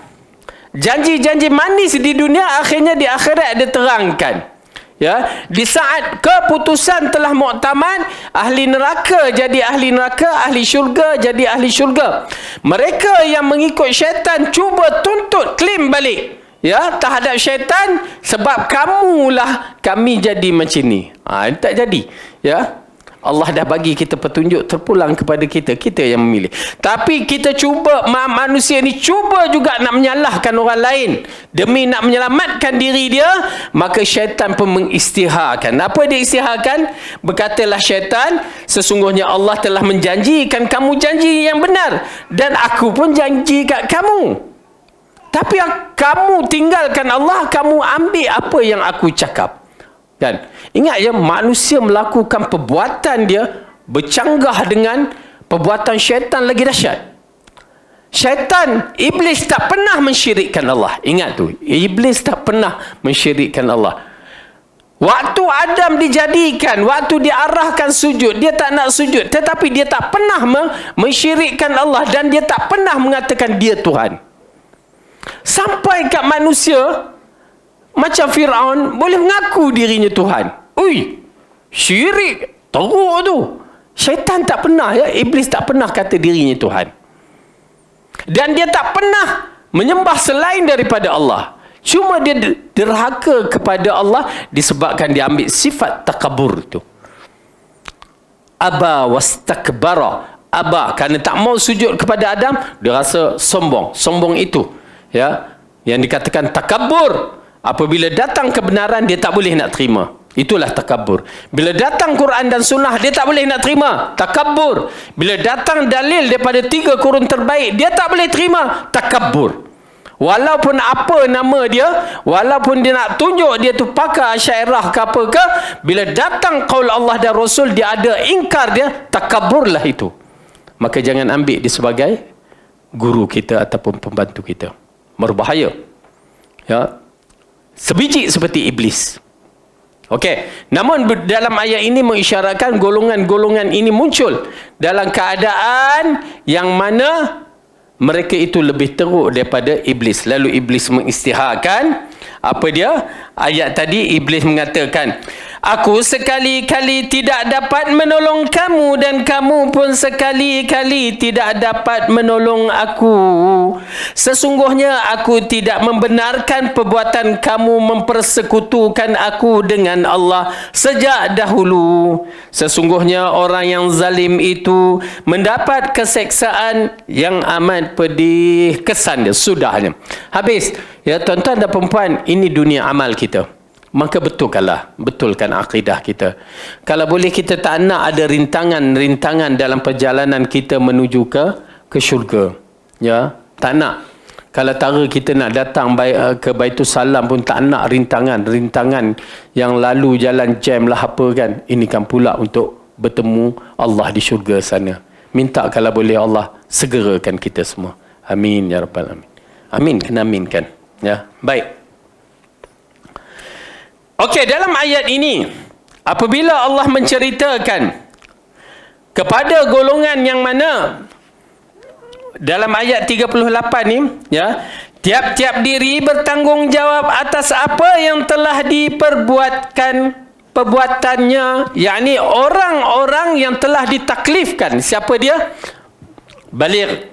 A: Janji-janji manis di dunia, akhirnya di akhirat dia terangkan. Ya, di saat keputusan telah muktamad, ahli neraka jadi ahli neraka, ahli syurga jadi ahli syurga. Mereka yang mengikut syaitan cuba tuntut klaim balik, ya, terhadap syaitan, sebab kamulah kami jadi macam ni. Tak jadi, ya. Allah dah bagi kita petunjuk, terpulang kepada kita, kita yang memilih. Tapi kita cuba, manusia ni cuba juga nak menyalahkan orang lain demi nak menyelamatkan diri dia, maka syaitan pun mengisytiharkan. Apa dia isytiharkan? Berkatalah syaitan, sesungguhnya Allah telah menjanjikan kamu janji yang benar dan aku pun janji kat kamu. Tapi kamu tinggalkan Allah, kamu ambil apa yang aku cakap. Kan? Ingat ya, manusia melakukan perbuatan dia bercanggah dengan perbuatan syaitan lagi dahsyat. Syaitan, iblis tak pernah mensyirikkan Allah. Ingat tu, iblis tak pernah mensyirikkan Allah. Waktu Adam dijadikan, waktu diarahkan sujud, dia tak nak sujud, tetapi dia tak pernah mensyirikkan Allah dan dia tak pernah mengatakan dia Tuhan. Sampai kat manusia macam Fir'aun boleh mengaku dirinya Tuhan. Ui, syirik, teruk tu. Syaitan tak pernah, ya, iblis tak pernah kata dirinya Tuhan. Dan dia tak pernah menyembah selain daripada Allah. Cuma dia derhaka kepada Allah disebabkan dia ambil sifat takabur tu. Aba wastakbara. Aba, kerana tak mau sujud kepada Adam, dia rasa sombong. Sombong itu, ya, yang dikatakan takabur. Apabila datang kebenaran, dia tak boleh nak terima. Itulah takabur. Bila datang Quran dan Sunnah, dia tak boleh nak terima. Takabur. Bila datang dalil daripada 3 kurun terbaik, dia tak boleh terima. Takabur. Walaupun apa nama dia, walaupun dia nak tunjuk dia tu pakar Asy'ariyah ke apa ke, bila datang qaul Allah dan Rasul, dia ada ingkar, dia takaburlah itu. Maka jangan ambil dia sebagai guru kita ataupun pembantu kita. Berbahaya. Ya. Sebiji seperti iblis. Okey, namun dalam ayat ini mengisyaratkan golongan-golongan ini muncul dalam keadaan yang mana mereka itu lebih teruk daripada iblis. Lalu iblis mengisytiharkan apa dia? Ayat tadi iblis mengatakan, aku sekali-kali tidak dapat menolong kamu dan kamu pun sekali-kali tidak dapat menolong aku. Sesungguhnya aku tidak membenarkan perbuatan kamu mempersekutukan aku dengan Allah sejak dahulu. Sesungguhnya orang yang zalim itu mendapat keseksaan yang amat pedih. Kesan dia, sudahnya. Habis. Ya tuan-tuan dan perempuan, ini dunia amal kita. Maka betulkan akidah kita. Kalau boleh kita tak nak ada rintangan dalam perjalanan kita menuju ke syurga. Ya, tak nak. Kalau tara kita nak datang ke Baitul Salam pun tak nak rintangan yang lalu jalan jam lah apa kan. Ini kan pula untuk bertemu Allah di syurga sana. Minta kalau boleh Allah segerakan kita semua. Amin ya rabbal alamin. Amin, kena aminkan. Ya, baik. Okey, dalam ayat ini apabila Allah menceritakan kepada golongan yang mana dalam ayat 38 ni, ya, tiap-tiap diri bertanggungjawab atas apa yang telah perbuatannya, yakni orang-orang yang telah ditaklifkan. Siapa dia? Baligh.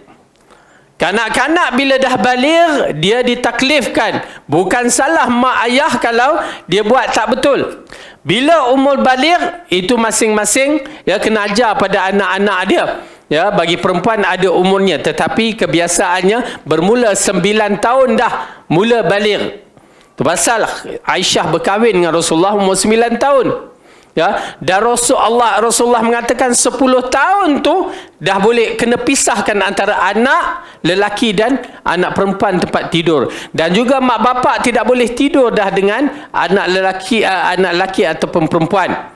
A: Kanak-kanak bila dah baligh, dia ditaklifkan. Bukan salah mak ayah kalau dia buat tak betul. Bila umur baligh, itu masing-masing ya kena ajar pada anak-anak dia. Ya, bagi perempuan ada umurnya, tetapi kebiasaannya bermula 9 tahun dah mula baligh. Tu pasal Aisyah berkahwin dengan Rasulullah umur 9 tahun. Ya, dan Rasulullah mengatakan 10 tahun tu dah boleh kena pisahkan antara anak lelaki dan anak perempuan tempat tidur. Dan juga mak bapak tidak boleh tidur dah dengan anak lelaki ataupun perempuan.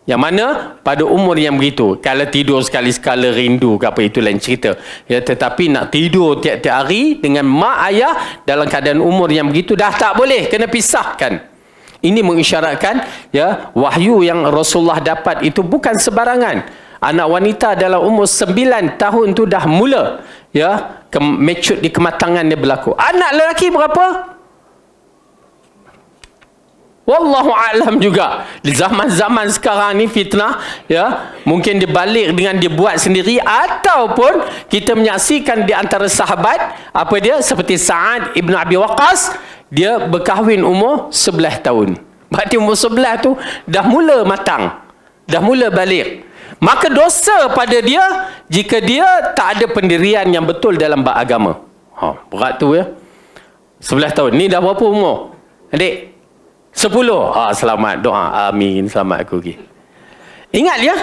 A: Yang mana pada umur yang begitu. Kalau tidur sekali-sekala rindu ke apa, itu lain cerita. Ya, tetapi nak tidur tiap-tiap hari dengan mak ayah dalam keadaan umur yang begitu dah tak boleh, kena pisahkan. Ini mengisyaratkan ya, wahyu yang Rasulullah dapat itu bukan sebarangan. Anak wanita dalam umur 9 tahun tu dah mula ya mature di kematangan dia berlaku. Anak lelaki berapa? Wallahu a'lam juga. Di zaman-zaman sekarang ni fitnah ya, mungkin dia balik dengan dia buat sendiri, ataupun kita menyaksikan di antara sahabat apa dia, seperti Sa'ad ibn Abi Waqqas, dia berkahwin umur 11 tahun. Berarti umur 11 tu dah mula matang, dah mula balik. Maka dosa pada dia jika dia tak ada pendirian yang betul dalam beragama. Berat tu ya. 11 tahun. Ni dah berapa umur? Adik? 10. Selamat, doa. Amin. Selamat aku pergi. Ingat ya,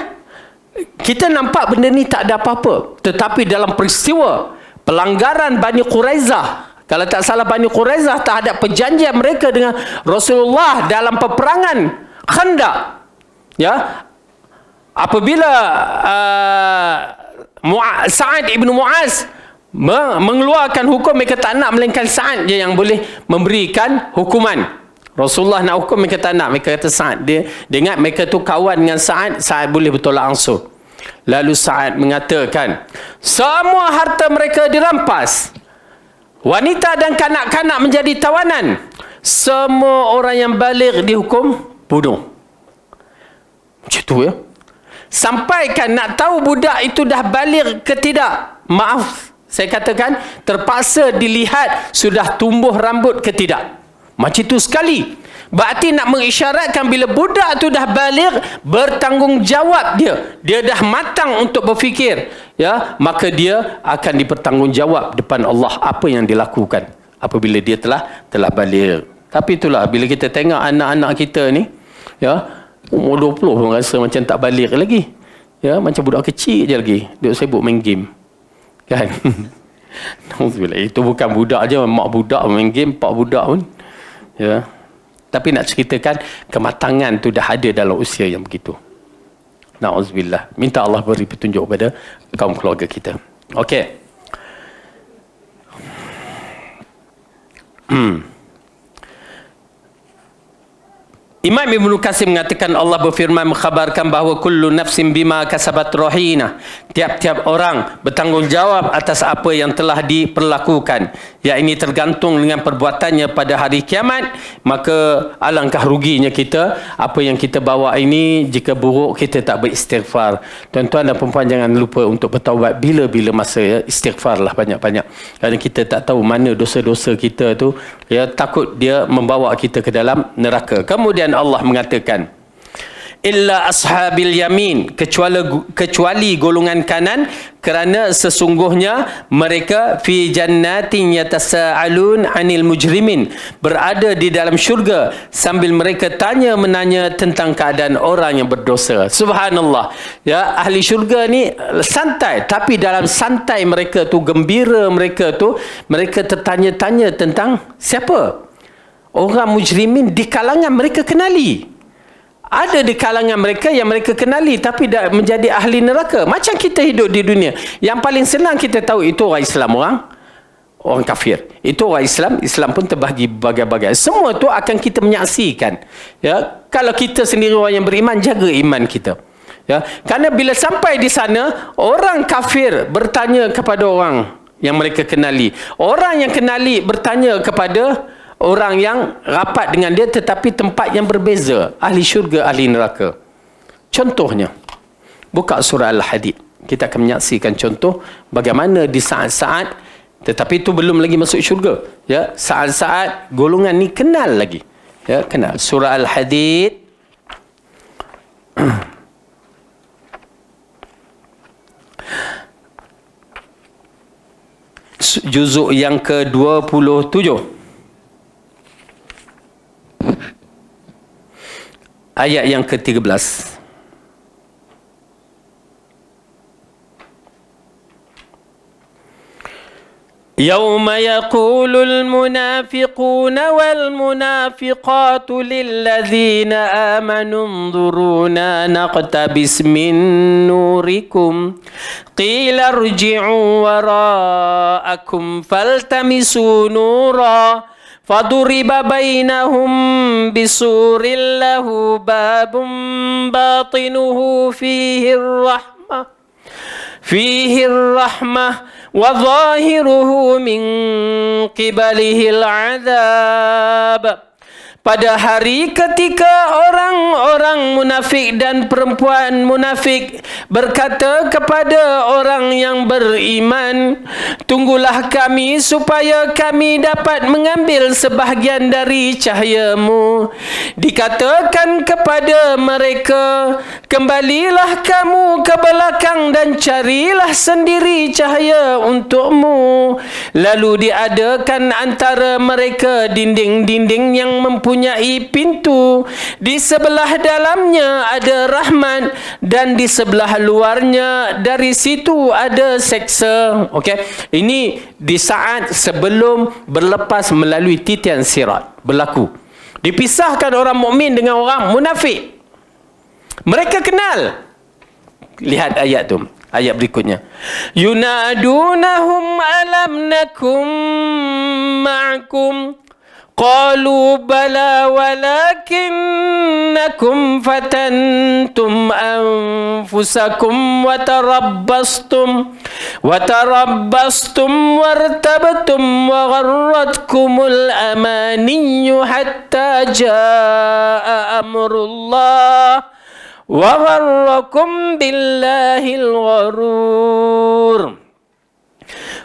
A: kita nampak benda ni tak ada apa-apa. Tetapi dalam peristiwa pelanggaran Bani Quraizah, kalau tak salah Bani Quraizah terhadap perjanjian mereka dengan Rasulullah dalam peperangan Khandaq, ya, apabila Sa'ad ibn Mu'az mengeluarkan hukum, mereka tak nak, melainkan Sa'ad je yang boleh memberikan hukuman. Rasulullah nak hukum, mereka tak nak. Mereka kata Sa'ad, dia ingat mereka tu kawan dengan Sa'ad, Sa'ad boleh bertolak ansur. Lalu Sa'ad mengatakan, semua harta mereka dirampas, wanita dan kanak-kanak menjadi tawanan, semua orang yang baligh dihukum bunuh. Macam tu ya. Sampaikan nak tahu budak itu dah baligh ke tidak. Maaf, saya katakan terpaksa dilihat sudah tumbuh rambut ke tidak. Macam itu sekali. Berarti nak mengisyaratkan bila budak tu dah baligh, bertanggungjawab dia dah matang untuk berfikir, ya, maka dia akan dipertanggungjawab depan Allah apa yang dilakukan apabila dia telah baligh. Tapi itulah, bila kita tengok anak-anak kita ni, ya, umur 20 pun rasa macam tak baligh lagi. Ya, macam budak kecil je lagi, duduk sibuk main game. Kan? Nauzubillah. Itu bukan budak aja, mak budak main game, pak budak pun. Ya. Tapi nak ceritakan kematangan tu dah ada dalam usia yang begitu. Nauzubillah. Minta Allah beri petunjuk kepada kaum keluarga kita. Okey. Imam Ibn Katsir mengatakan Allah berfirman mengkhabarkan bahawa kullu nafsin bima kasabat rahina. Tiap-tiap orang bertanggungjawab atas apa yang telah diperlakukan. Ya, ini tergantung dengan perbuatannya pada hari kiamat. Maka alangkah ruginya kita. Apa yang kita bawa ini, jika buruk kita tak beristighfar. Tuan-tuan dan perempuan jangan lupa untuk bertaubat bila-bila masa, ya. Istighfarlah banyak-banyak. Kerana kita tak tahu mana dosa-dosa kita tu, ya, takut dia membawa kita ke dalam neraka. Kemudian Allah mengatakan illa ashabil yamin, kecuali golongan kanan, kerana sesungguhnya mereka fi jannatin yatasaalun anil mujrimin, berada di dalam syurga sambil mereka tanya menanya tentang keadaan orang yang berdosa. Subhanallah. Ya, ahli syurga ni santai, tapi dalam santai mereka tu, gembira mereka tu, mereka tertanya-tanya tentang siapa? Orang mujrimin di kalangan mereka kenali. Ada di kalangan mereka yang mereka kenali tapi dah menjadi ahli neraka. Macam kita hidup di dunia. Yang paling senang kita tahu itu orang Islam, orang kafir. Itu orang Islam, Islam pun terbahagi bagai-bagai. Semua tu akan kita menyaksikan. Ya, kalau kita sendiri orang yang beriman, jaga iman kita. Ya, kerana bila sampai di sana, orang kafir bertanya kepada orang yang mereka kenali. Orang yang kenali bertanya kepada orang yang rapat dengan dia tetapi tempat yang berbeza. Ahli syurga, ahli neraka. Contohnya, buka surah Al-Hadid. Kita akan menyaksikan contoh bagaimana di saat-saat, tetapi itu belum lagi masuk syurga. Ya, saat-saat golongan ni kenal lagi. Ya, kenal. Surah Al-Hadid. Juzuk yang ke-27. Ayat yang ke-13. يوم يقول المنافقون والمنافقات للذين آمنوا انظرونا نقتبس من نوركم قيل ارجعوا وراءكم فالتمسوا نورا فضرب بينهم بسور له باب باطنه فيه الرحمة وظاهره من قبله العذاب. Pada hari ketika orang-orang munafik dan perempuan munafik berkata kepada orang yang beriman, tunggulah kami supaya kami dapat mengambil sebahagian dari cahayamu. Dikatakan kepada mereka, kembalilah kamu ke belakang dan carilah sendiri cahaya untukmu. Lalu diadakan antara mereka dinding-dinding yang mempunyai pintu. Di sebelah dalamnya ada rahmat dan di sebelah luarnya dari situ ada seksa. Okey, ini di saat sebelum berlepas melalui titian sirat berlaku. Dipisahkan orang mukmin dengan orang munafik. Mereka kenal. Lihat ayat tu. Ayat berikutnya. Yunadunahum alam nakum ma'akum قالوا بلى ولكنكم فتنتم أنفسكم وتربصتم وارتبتم وغرتكم الأماني حتى جاء أمر الله وغركم بالله الغرور.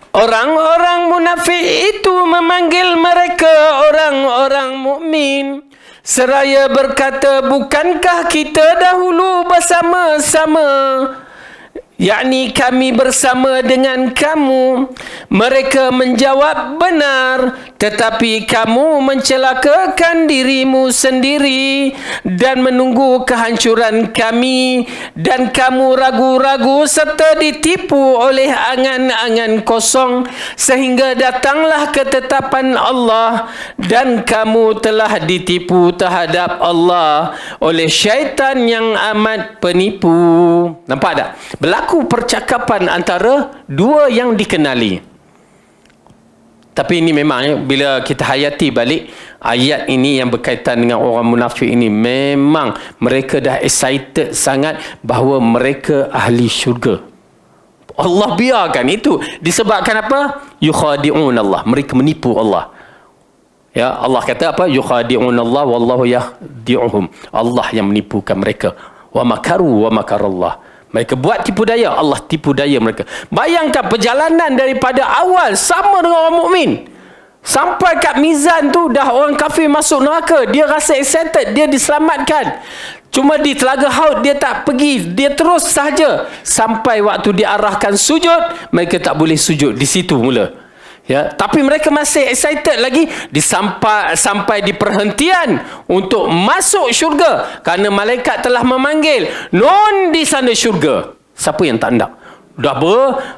A: Orang-orang munafik itu memanggil mereka orang-orang mukmin seraya berkata, bukankah kita dahulu bersama-sama, yakni kami bersama dengan kamu? Mereka menjawab, benar, tetapi kamu mencelakakan dirimu sendiri dan menunggu kehancuran kami, dan kamu ragu-ragu serta ditipu oleh angan-angan kosong sehingga datanglah ketetapan Allah, dan kamu telah ditipu terhadap Allah oleh syaitan yang amat penipu. Nampak tak? Berlaku percakapan antara dua yang dikenali. Tapi ini memang bila kita hayati balik ayat ini yang berkaitan dengan orang munafik ini, memang mereka dah excited sangat bahawa mereka ahli syurga. Allah biarkan itu disebabkan apa? Yukhadi'un Allah, mereka menipu Allah. Ya, Allah kata apa? Yukhadi'un Allah wallahu yahdi'uhum. Allah yang menipukan mereka. Wa makaru wa makarallah. Mereka buat tipu daya, Allah tipu daya mereka. Bayangkan perjalanan daripada awal sama dengan orang mukmin. Sampai kat mizan tu dah orang kafir masuk neraka, dia rasa excited, dia diselamatkan. Cuma di Telaga Haud dia tak pergi, dia terus sahaja. Sampai waktu diarahkan sujud, mereka tak boleh sujud. Di situ mula. Ya, tapi mereka masih excited lagi sampai di perhentian untuk masuk syurga kerana malaikat telah memanggil, non di sana syurga. Siapa yang tak nak?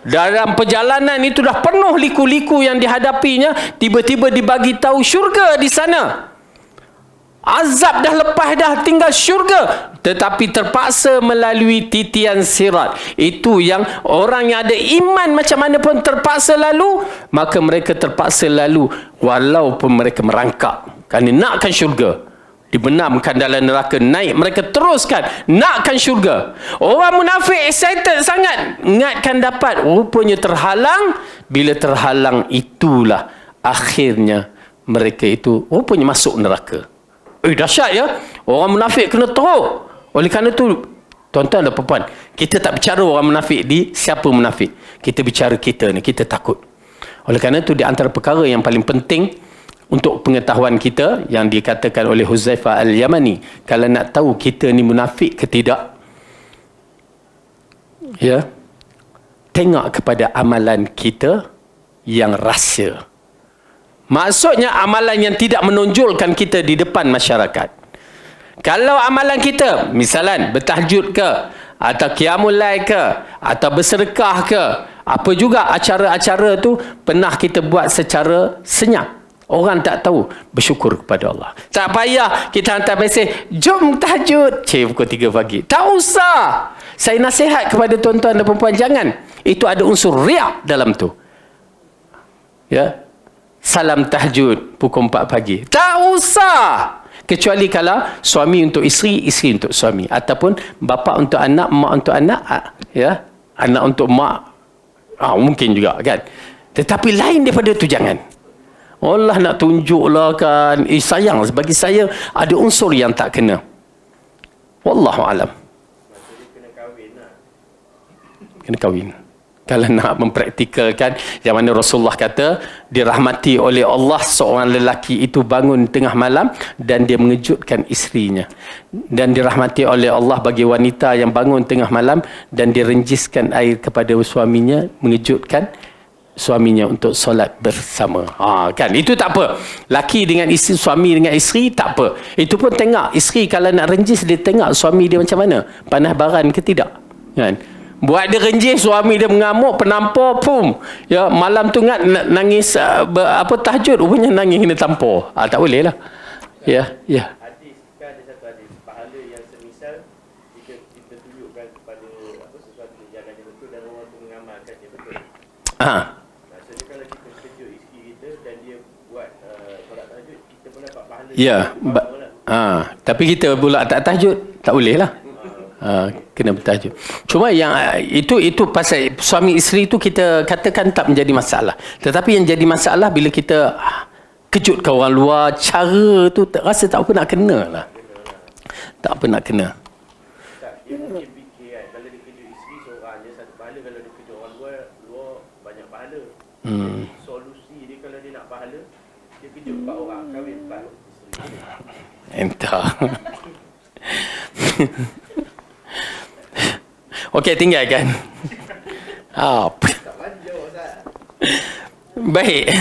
A: Dalam perjalanan itu dah penuh liku-liku yang dihadapinya, tiba-tiba dibagi tahu syurga di sana. Azab dah lepas dah, tinggal syurga, tetapi terpaksa melalui titian sirat. Itu yang orang yang ada iman macam mana pun terpaksa lalu, maka mereka terpaksa lalu walaupun mereka merangkak kerana nakkan syurga. Dibenamkan dalam neraka, naik, mereka teruskan nakkan syurga. Orang munafik excited sangat, ingatkan dapat, rupanya terhalang. Bila terhalang itulah akhirnya mereka itu rupanya masuk neraka. Dahsyat ya. Orang munafik kena teruk. Oleh kerana itu, tuan-tuan dan puan-puan, kita tak bicara orang munafik di siapa munafik. Kita bicara kita ni, kita takut. Oleh kerana itu, di antara perkara yang paling penting untuk pengetahuan kita yang dikatakan oleh Huzaifah Al-Yamani, kalau nak tahu kita ni munafik ke tidak, ya, tengok kepada amalan kita yang rahsia. Maksudnya amalan yang tidak menonjolkan kita di depan masyarakat. Kalau amalan kita, misalan bertahajud ke, atau qiyamul lail ke, atau bersedekah ke, apa juga acara-acara tu pernah kita buat secara senyap. Orang tak tahu, bersyukur kepada Allah. Tak payah kita hantar mesej, jom tahajud, pukul 3 pagi. Tak usah. Saya nasihat kepada tuan-tuan dan perempuan, jangan. Itu ada unsur riak dalam tu. Ya. Salam tahajud pukul 4 pagi. Tak usah. Kecuali kalau suami untuk isteri, isteri untuk suami. Ataupun bapa untuk anak, mak untuk anak. Ya. Anak untuk mak. Mungkin juga kan. Tetapi lain daripada itu jangan. Allah nak tunjuklah kan. Sayang, bagi saya ada unsur yang tak kena. Wallahualam.
B: Kena kahwin lah.
A: Kena kahwin. Kalau nak mempraktikalkan yang mana Rasulullah kata dirahmati oleh Allah seorang lelaki itu bangun tengah malam dan dia mengejutkan isterinya, dan dirahmati oleh Allah bagi wanita yang bangun tengah malam dan dia renjiskan air kepada suaminya, mengejutkan suaminya untuk solat bersama. Kan itu tak apa. Laki dengan isteri, suami dengan isteri tak apa. Itu pun tengok isteri kalau nak renjis, dia tengok suami dia macam mana, panas baran ke tidak, kan. Buat dia renjis, suami dia mengamuk, penampar, pum. Ya, malam tu nangis tahajud, rupanya nangis kena tampar. Tak boleh lah. Ya, ya.
B: Hadis, kan ada satu hadis, pahala yang semisal jika kita tunjukkan kepada sesuatu yang ada betul dan orang tu mengamalkannya betul. Maksudnya kalau kita kejut isteri kita dan dia buat solat tahajud, kita pun dapat pahala.
A: Ya. Tapi kita pula tak tahajud, tak boleh lah. Kena bertahajud. Cuma yang itu pasal suami isteri itu kita katakan tak menjadi masalah. Tetapi yang jadi masalah bila kita kejutkan orang luar, cara tu rasa tak apa nak kena lah. Tak apa nak kena.
B: Dia mungkin fikir kan, kalau dia kejut isteri seorang je satu pahala, kalau dia kejut orang luar banyak pahala. Solusi dia kalau dia nak pahala, dia kejut 4 orang, kahwin 4 isteri.
A: Entah. Okey, tinggalkan. Baik.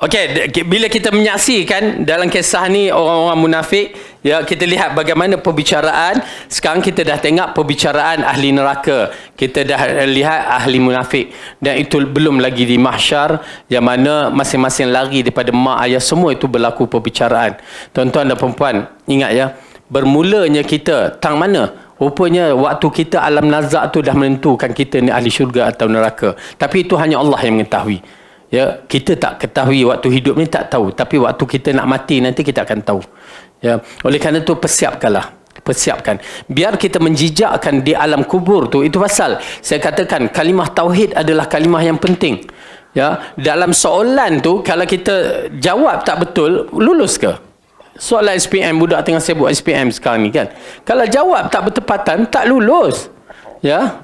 A: Okey, bila kita menyaksikan dalam kisah ni orang-orang munafik, ya, kita lihat bagaimana perbicaraan. Sekarang kita dah tengok perbicaraan ahli neraka, kita dah lihat ahli munafik, dan itu belum lagi di mahsyar yang mana masing-masing lari daripada mak ayah, semua itu berlaku perbicaraan. Tuan-tuan dan puan-puan, ingat ya, bermulanya kita tang mana? Rupanya waktu kita alam nazak tu dah menentukan kita ni ahli syurga atau neraka. Tapi itu hanya Allah yang mengetahui. Ya, kita tak ketahui waktu hidup ni, tak tahu. Tapi waktu kita nak mati nanti kita akan tahu. Ya, oleh kerana itu persiapkan. Biar kita menjijakkan di alam kubur tu. Itu pasal saya katakan kalimah tauhid adalah kalimah yang penting. Ya, dalam soalan tu kalau kita jawab tak betul, lulus ke? Soalan SPM, budak tengah sibuk SPM sekarang ni kan. Kalau jawab tak bertepatan, tak lulus. Ya.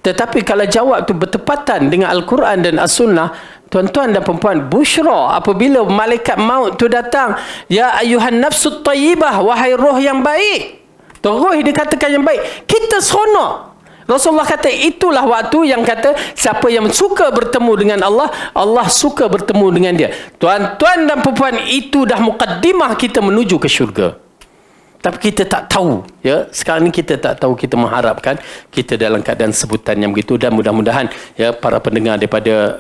A: Tetapi kalau jawab tu bertepatan dengan Al-Quran dan As-Sunnah, tuan-tuan dan perempuan, busyra apabila malaikat maut tu datang, ya ayuhan nafsut tayyibah, wahai roh yang baik. Terus dia katakan yang baik, kita seronok. Rasulullah kata itulah waktu yang kata siapa yang suka bertemu dengan Allah, Allah suka bertemu dengan dia. Tuan-tuan dan perempuan, itu dah mukaddimah kita menuju ke syurga. Tapi kita tak tahu, ya. Sekarang ni kita tak tahu, kita mengharapkan kita dalam keadaan sebutan yang begitu, dan mudah-mudahan ya para pendengar daripada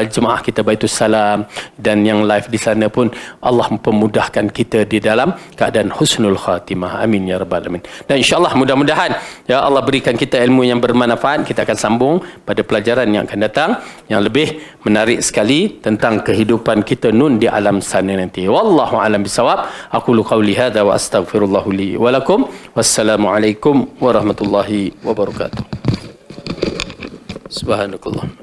A: jemaah kita Baitul Salam dan yang live di sana pun Allah mempermudahkan kita di dalam keadaan husnul khatimah. Amin ya rabbal alamin. Dan insya-Allah mudah-mudahan ya Allah berikan kita ilmu yang bermanfaat. Kita akan sambung pada pelajaran yang akan datang yang lebih menarik sekali tentang kehidupan kita nun di alam sana nanti. Wallahu alam bisawab. Aqulu qauli hadza wa astaghfirullah li wa lakum. Wassalamualaikum warahmatullahi wabarakatuh. Subhanakallah.